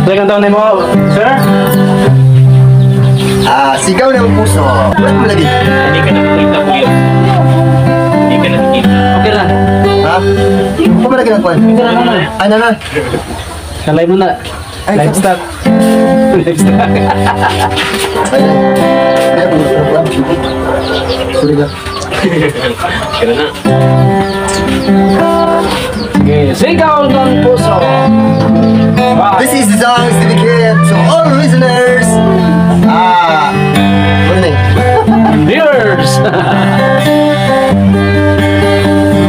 Second taon na mo, sir? Sigaw ng puso. Ba't mo lagi? Hindi ka nakikita po yun. Hindi ka nakikita. Okay na. Ha? Ano ba lagi ng kwan? Okay na naman. Ano na? Kalay mo na. Ay, Live stock. Live stock. Ay, sorry lang. Kaya na. Okay, sigaw ng puso. Wow. This is the song dedicated to all listeners. Ano na Viewers.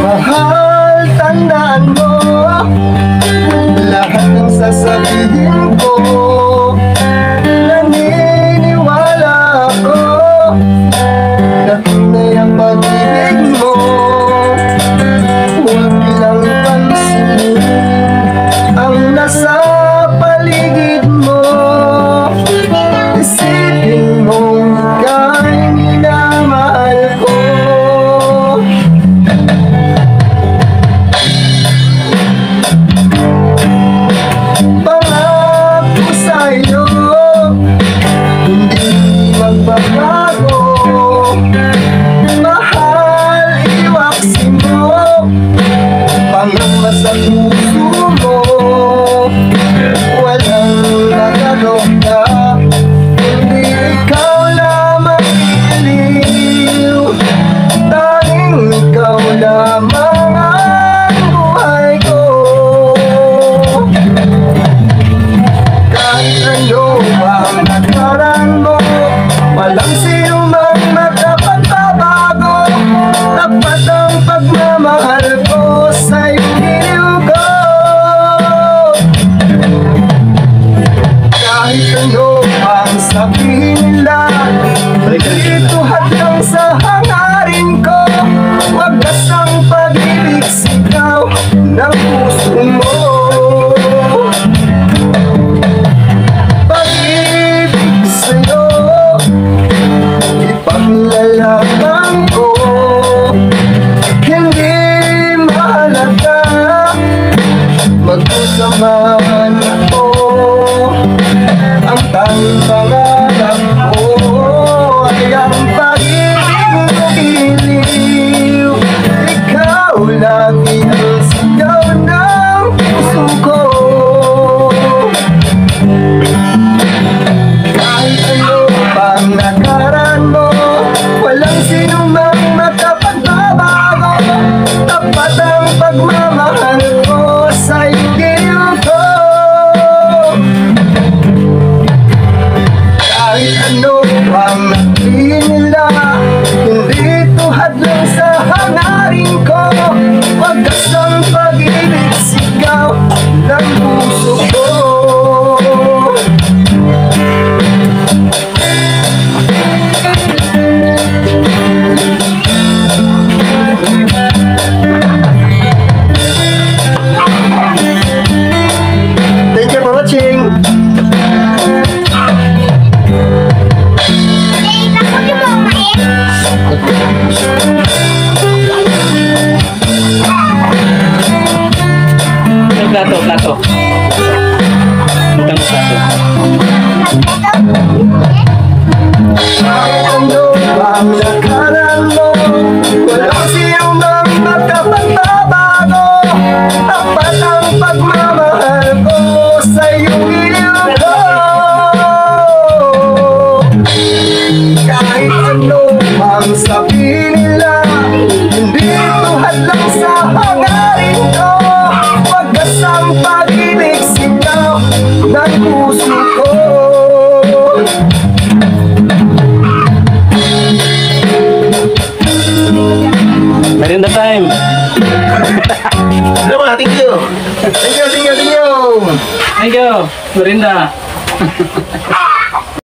Mahal, tandaan mo lahat ng sasabihin ko. Naniniwala ako na tunay ang pag-ibig mo. Huwag lang pansinin ang nasa paligid mo. Isipin mong ika'y minamahal ko. Pangako sa'yo, hindi magbabago. Mahal, iwaksin mo pangamba sa puso mo. Walang nagagawa, hindi ikaw lamang iliw. Tanging ikaw lamang ang buhay ko. Kahit ano ang nakaraan mo, walang sino mang makapagbabago. Tapat ang pagmamahal ko sa iyong giliw ko. Kahit ano ang sabihin nila, dito hadlang sa hangarin ko. Wagas ang pag-ibig, sigaw ng puso mo. Pag-ibig sa'yo, ipaglalakang ko. Hindi mahalaga magkasamahan ako. Ang tanging pangarap ko ay ang pag-ibig mo giliw. Ikaw lagi ang sigaw ng puso ko. Kahit ano pang nakaraan mo, walang sino mang makapagbabago. Tapat ang pagmamahal ko sa iyong giliw ko. Kahit ano ang natin nila, hindi tuhad lang sa hangarin ko. Wagas ang pag-ibig, sigaw ng puso ko. Thank you for watching. Plato. Utang plato. Kahit ano ang nakaraan mo, walang sino mang makapagbabago. Tapat ang pagmamahal ko sa iyong giliw ko. Kahit ano ang sabihin nila, hindi tuhad lang sa hangarin ko. Wagas ang pag-ibig, sigaw ng puso ko. Merienda time. Thank you. Thank you. Thank you. Merienda.